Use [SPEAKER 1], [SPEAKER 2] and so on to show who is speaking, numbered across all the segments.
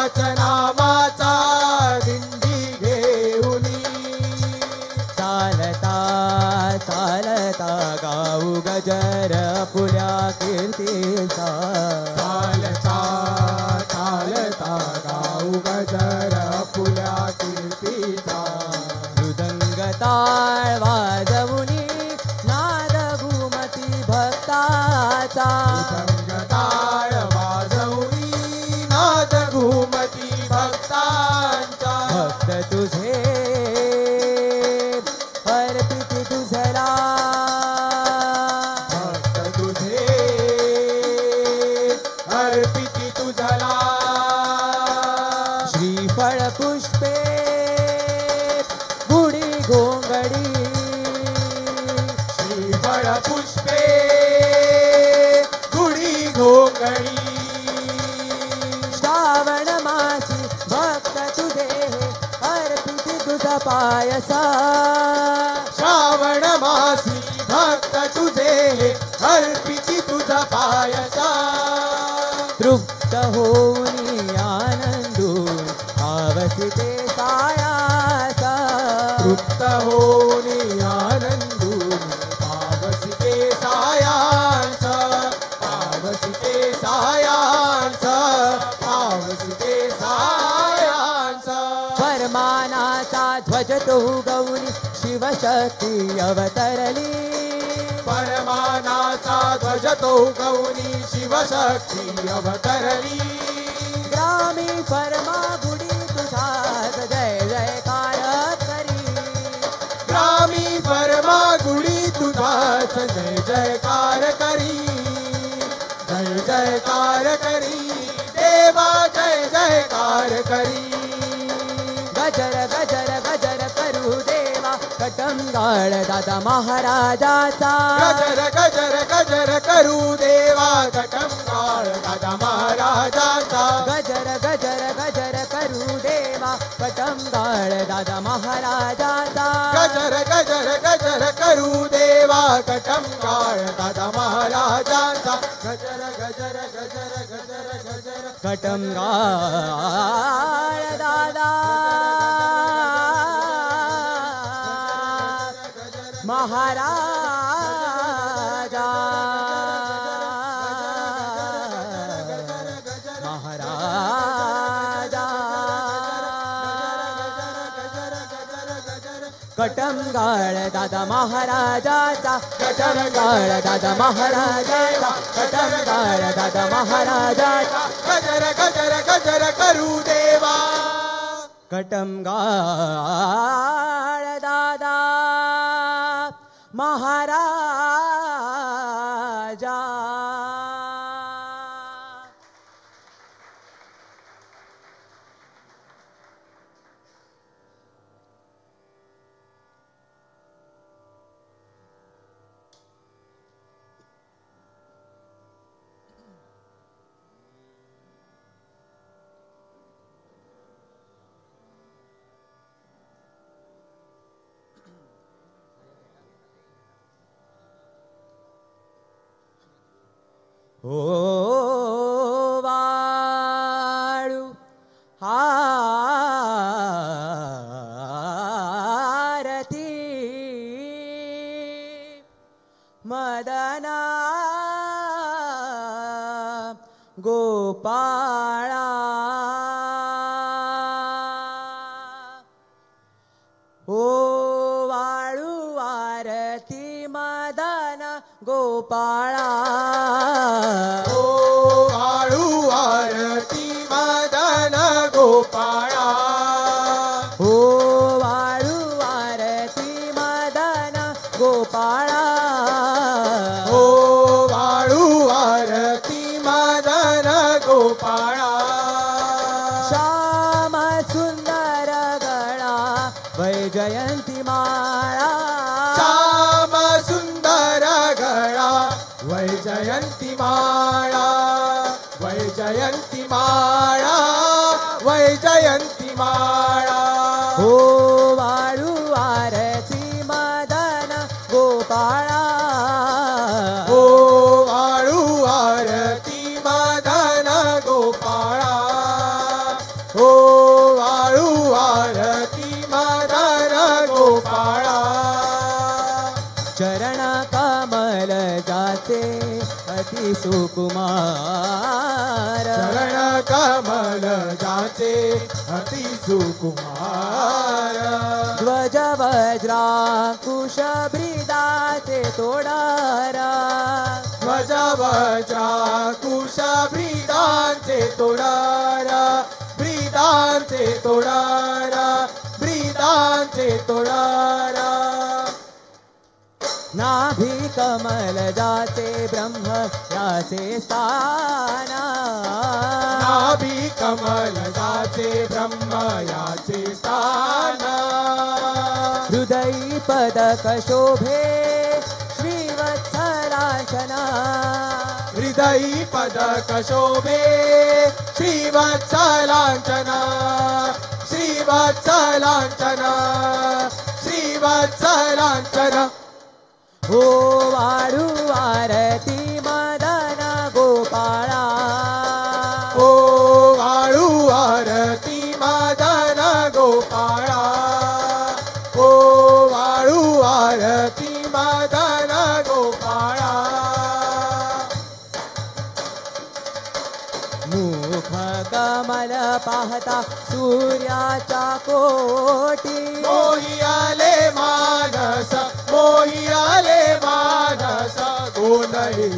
[SPEAKER 1] देवाच नामाचा दिंडी घेऊनी
[SPEAKER 2] चालता चालता गाऊ गजर पुऱ्या कीर्तीचा
[SPEAKER 1] चालता चालता गाऊ गजर पुल्या कीर्तीचा
[SPEAKER 2] मृदंग ताळ वाजवुनी नाद घुमती भक्ताचा
[SPEAKER 1] संगताळ वाजवणी नाद घुमती भक्तांचा
[SPEAKER 2] भक्त तुझे अर्पिती तुझला
[SPEAKER 1] भक्त तुझे अर्पिती तुझला
[SPEAKER 2] श्रीफळ पुष्पे गुढी घोंगडी
[SPEAKER 1] श्रीफळ पुष्पे गुढी घोंगडी
[SPEAKER 2] श्रावण मासी भक्त तुझे अर्पिती तुझा पायसा
[SPEAKER 1] श्रावण मासी भक्त तुझे अर्पिती तुझा पायसा
[SPEAKER 2] तृप्त होऊनी आनंदून आवसिते सायासा
[SPEAKER 1] तृप्त होऊनी आनंदून पावसिते सायांचा पावसिते सायांचा पावसिते सायांचा
[SPEAKER 2] परमानाचा ध्वज तो गौनी शिवशक्ती अवतरली
[SPEAKER 1] परमानाचा ध्वज तो गौरी शिवशक्ती अवतरली
[SPEAKER 2] ग्रामी परमा गुडी तुझाच जय जयकार करी
[SPEAKER 1] ग्रामी परमा गुडी तुझाच जय जयकार करी जय जयकार करी देवा जय जयकार करी
[SPEAKER 2] गजर गजर गजर करू देवा कटंगाळ दादा महाराजाचा
[SPEAKER 1] गजर गजर गजर करू देवा कटंगाळ दादा महाराजाचा
[SPEAKER 2] गजर गजर गजर करू देवा कटंगाळ दादा महाराजाचा
[SPEAKER 1] गजर गजर गजर करू देवा कटंगाळ दादा महाराजांचा गजर गजर गजर गजर गजर
[SPEAKER 2] कटंगाळ दादा महाराजा महाराजा कटंगाळ दादा महाराजाचा कटंगाळ दादा महाराजाचा कटंगाळ दादा महाराजाचा
[SPEAKER 1] गजर गजर गजर करू देवा
[SPEAKER 2] कटंगाळ दादा महाराजा ओ वाळू आरती मदना गोपाळा ओ वाळू आरती मदन गोपाळा
[SPEAKER 1] ओ वाळू आरती मदन गोपाळा
[SPEAKER 2] ओ वाळू आरती मदन गोपाळा
[SPEAKER 1] ओ वाळू आरती मदन गोपाळा
[SPEAKER 2] श्याम सुंदर गळा वैजयंती माळा
[SPEAKER 1] श्याम सुंदर गळा वैजयंती माळा वैजयंती माळा वैजयंती माळा
[SPEAKER 2] ओ वाळू आरती मदन गोपाळा
[SPEAKER 1] ओ वाळू आरती मदन गोपाळा
[SPEAKER 2] जाचे अति सुकुमार
[SPEAKER 1] चरण कमल जाचे अति सुकुमार
[SPEAKER 2] ध्वज वज्राकुश ब्रीदाचे तोडारा
[SPEAKER 1] ध्वज वज्राकुश ब्रीदांचे तोडारा ब्रीदांचे तोडारा ब्रीदांचे तोडारा
[SPEAKER 2] नाभि कमल जाचे ब्रह्म याचे स्थाना
[SPEAKER 1] नाभि कमल जाचे ब्रह्म याचे स्थान
[SPEAKER 2] हृदयी पदक शोभे श्रीवत्सलांचना
[SPEAKER 1] हृदयी पदक शोभे श्रीवत्सलांचना श्रीवत्सलांचना श्रीवत्सलांचना
[SPEAKER 2] हो वाळू आरती मदन गोपाळा
[SPEAKER 1] ओ वाळू आरती मदन गोपाळा ओ वाळू आरती मदन गोपाळा
[SPEAKER 2] मुख कमल पाहता सूर्याच्या कोटी
[SPEAKER 1] मोही आले मानस मोही आले मानस गोंधळी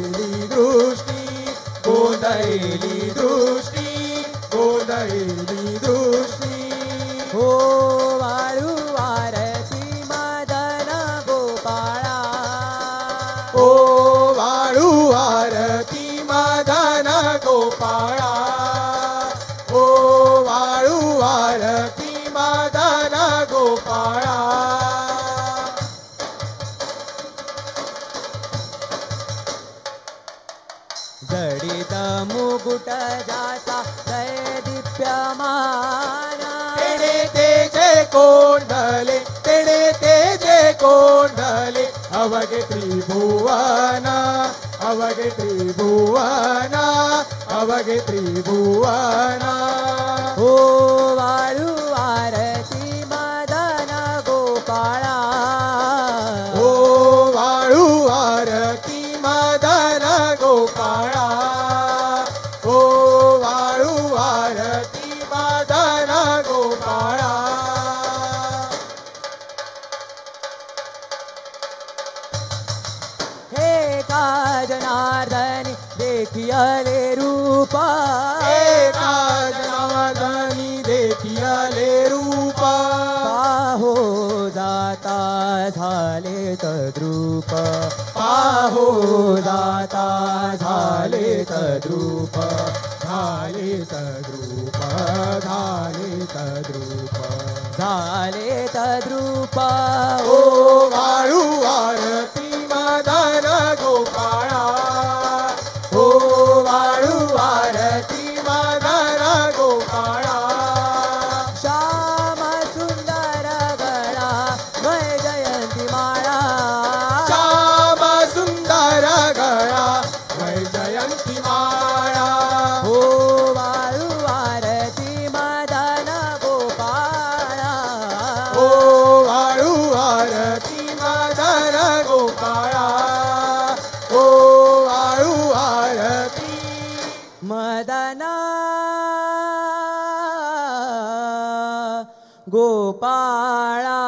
[SPEAKER 1] दृष्टी गोंधळी दृष्टी गोंधळी दृष्टी
[SPEAKER 2] हो वाळू आरती मदन गोपाळा
[SPEAKER 1] ओ वाळू आरती मदन गोपाळा ओ वाळू आरती मदन गोपाळा
[SPEAKER 2] जडित मुकुट जाचा जय दीप्यमान
[SPEAKER 1] तेणे तेजे कोंडले तेणे तेजे कोंडले अवगे त्रिभुवन अवगे त्रिभुवन अवगे त्रिभुवन
[SPEAKER 2] हो वाळू आरती मदन गोपाळा
[SPEAKER 1] ओ वाळू आरती मदन गोपाळा ओ वाळू आरती मदन गोपाळा
[SPEAKER 2] हे का जनार्दनी देखियले रूप
[SPEAKER 1] एका जनार्दनी देखियले रूप
[SPEAKER 2] पाहो जाता झाले तद्रूप
[SPEAKER 1] पाहो जाता झाले तद्रूप झाले तद्रूप झाले तद्रूप
[SPEAKER 2] झाले तद्रूप
[SPEAKER 1] ओ वाळू आरती मदन गोपाळा ओ वाळू आरती मदन गोपाळा
[SPEAKER 2] श्याम सुंदर गळा वैजयंती माळा
[SPEAKER 1] श्याम सुंदर गळा वैजयंती माळा
[SPEAKER 2] हो वाळू आरती मदन गोपाळा
[SPEAKER 1] ओ वाळू आरती मदन गोपाळा ओ वाळू आरती
[SPEAKER 2] मदन गोपाळा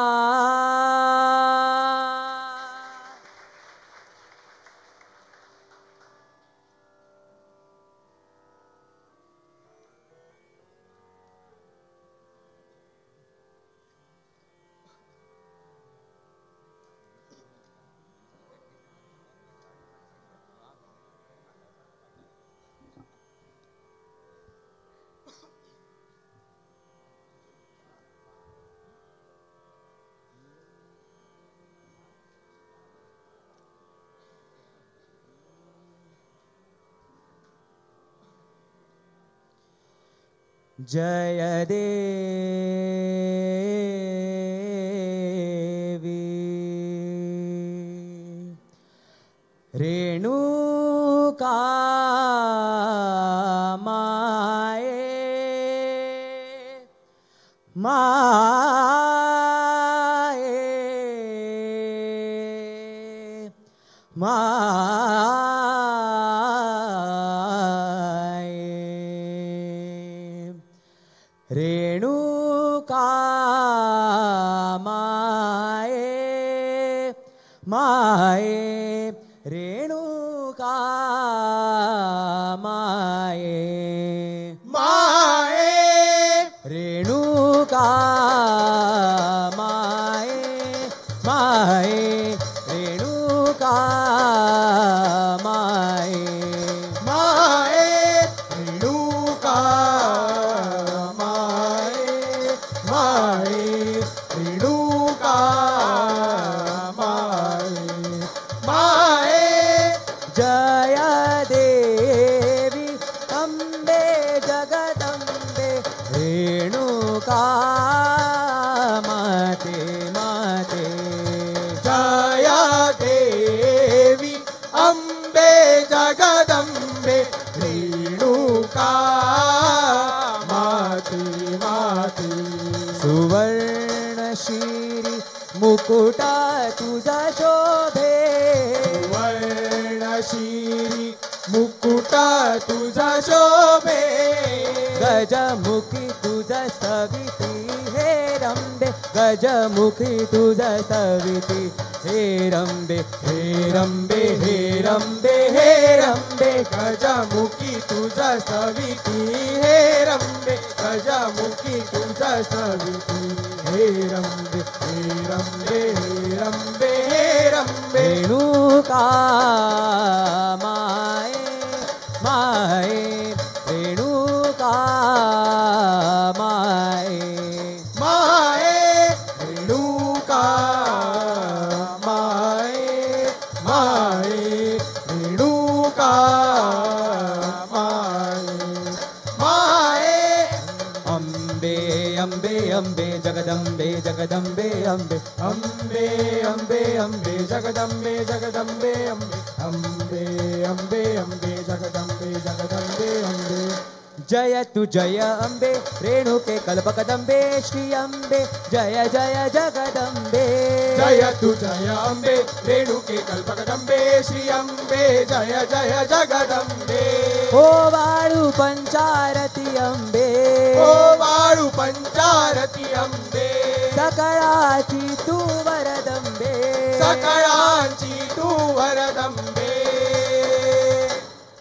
[SPEAKER 2] जय देवी रेणुका माये माये माये रेणुका माये
[SPEAKER 1] माये
[SPEAKER 2] रेणुका माये माये रेणुका माये
[SPEAKER 1] माये रेणुका माये माये रेणुका माये माये
[SPEAKER 2] जय देवी अम्बे जगदम्बे रेणुका माते माते
[SPEAKER 1] जय देवी अम्बे जगदम्बे रेणुका माते माते
[SPEAKER 2] सुवर्ण शिरी मुकुटा तुझा शोभे
[SPEAKER 1] वर्णशिरी मुकुटा तुझा शोभे
[SPEAKER 2] गजमुखी तुझा सविती हे रंबे गजमुखी तुझा सविती हे रंबे हे रंबे हे रंबे हे रंबे
[SPEAKER 1] गजमुखी तुझा सविती हे रंबे गजमुखी तुझा सविती हे रंबे हे रंबे हे रंबे हे रंबे
[SPEAKER 2] रेणुका माये माये रेणुका माये
[SPEAKER 1] माये रेणुका माये माये रेणुका माये माये
[SPEAKER 2] अम्बे अम्बे अम्बे जगदम्बे जगदम्बे अम्बे
[SPEAKER 1] अम्बे अम्बे अम्बे जगदम्बे जगदम्बे अम्बे अम्बे अम्बे अम्बे जगदम्बे जगदम्बे अम्बे
[SPEAKER 2] जय तु जय अम्बे रेणुके कल्पकदम्बे श्री अम्बे जय जय जगदम्बे
[SPEAKER 1] जय तु जय अम्बे रेणुके कल्पकदम्बे श्री अम्बे जय जय जगदम्बे
[SPEAKER 2] ओ वाळु पंचारति अम्बे
[SPEAKER 1] ओ वाळु पंचारती अम्बे
[SPEAKER 2] सकळाची तू वरदम्बे
[SPEAKER 1] सकळांची तू वरदम्बे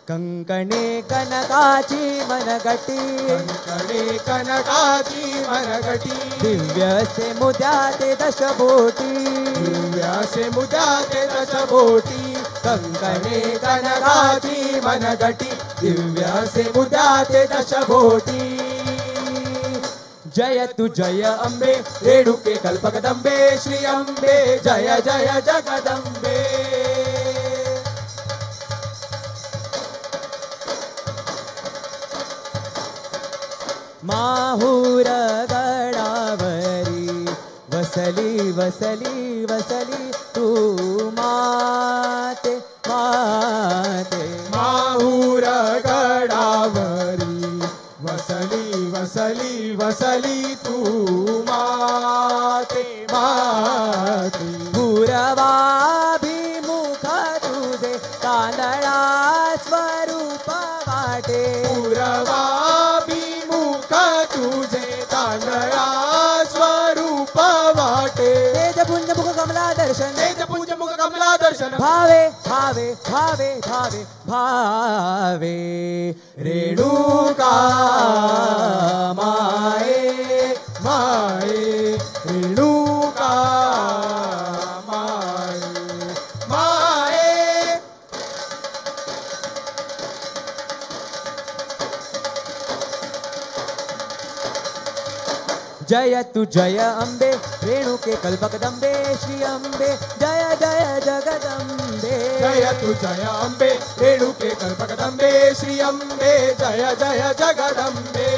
[SPEAKER 2] कंकणे कनकाची मनगटी
[SPEAKER 1] कंकणे कनकाची मनगटी
[SPEAKER 2] दिव्यसे मुद्याते दशभोटी
[SPEAKER 1] दिव्यासे मुद्याते दशभोटी कंकणे कनकाची मनगटी दिव्यासे मुद्याते दशभोटी
[SPEAKER 2] जय तु जय
[SPEAKER 1] अम्बे रेणुके कल्पकदम्बे श्री अम्बे जय जय जगदम्बे
[SPEAKER 2] माहुर गडावरी वसली वसली वसली तू माते माते
[SPEAKER 1] माहुर गडावरी वसली वसली वसली तू माते माते
[SPEAKER 2] पूर्वाभिमुख तुझे तांदळा स्वरूप वाटे
[SPEAKER 1] पूर्वाभिमुख तुझे तांदळा स्वरूप वाटे
[SPEAKER 2] तेजपुंज मुख कमला दर्शन
[SPEAKER 1] तेजपुंज मुख कमला दर्शन
[SPEAKER 2] भावे भावे भावे भावे भावे
[SPEAKER 1] रेणुका माये माये रेणुका माये माये
[SPEAKER 2] जय तु जय अम्बे रेणुके कल्पकदम्बे श्री अम्बे जय जय जगदम्बे
[SPEAKER 1] जय तु जय अम्बे रेणुके कल्पकदम्बे श्री अम्बे जय जय जगदम्बे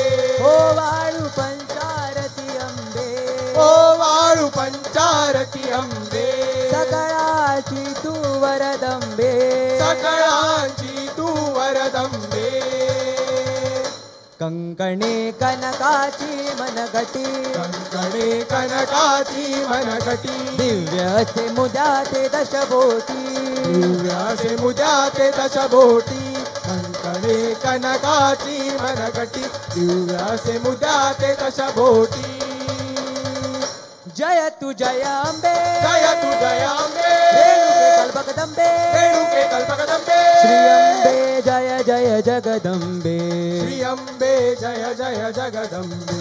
[SPEAKER 2] ओ वाळु पंचारति अम्बे
[SPEAKER 1] ओ वाळु पंचारती अम्बे
[SPEAKER 2] सकळाची तू वरदम्बे
[SPEAKER 1] सकळांची तू वरदम्बे
[SPEAKER 2] कंकणे कनकाची मनगटी
[SPEAKER 1] कंकणे कनकाची मनगटी
[SPEAKER 2] दिव्यसे मुद्याते दशभोटी
[SPEAKER 1] दिव्यासे मुद्याते दशभोटी कंकणे कनकाची मनगटी दिव्यासे मुद्याते दशभोटी
[SPEAKER 2] जय तु जय अम्बे
[SPEAKER 1] जय तु जय अम्बे
[SPEAKER 2] रेणु कल्पकदम्बे
[SPEAKER 1] रेणुके कल्पकदम्बे
[SPEAKER 2] श्री अम्बे जय जय जगदम्बे
[SPEAKER 1] श्री अम्बे जय जय जगदम्बे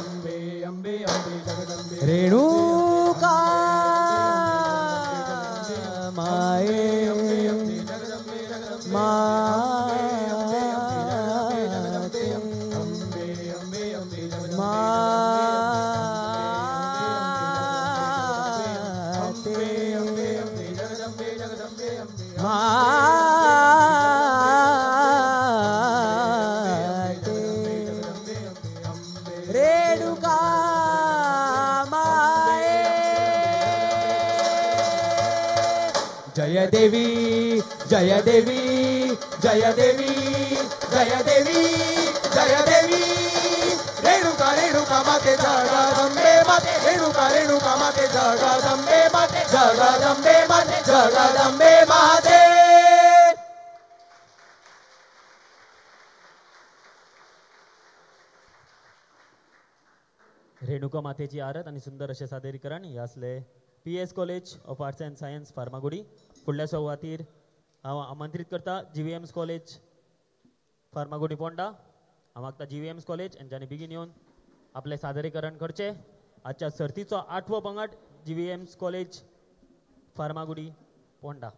[SPEAKER 1] अम्बे अम्बे अम्बे जगदम्बे
[SPEAKER 2] रेणुका माये रेणुका माये जय देवी जय देवी जय देवी
[SPEAKER 1] जय देवी जय देवी रेणुका रेणुका माते जगदम्बे माते रेणुका रेणुका माते जगदम्बे माते जगदम्बे माते जगदम्बे माते
[SPEAKER 3] रेणुका मातेची आरत आणि सुंदर असे सादरीकरण यासले PS college of arts and science Farmagudi फुडल्या सुवातीर हांव आमंत्रीत करता GVMs कॉलेज फार्मागुडी पोंडा हांव मागता GVMs कॉलेज यांच्यानी बेगीन येवन आपले सादरीकरण करचे आजच्या सर्तीचो 8वो पंगड GVMs कॉलेज फार्मागुडी पोंडा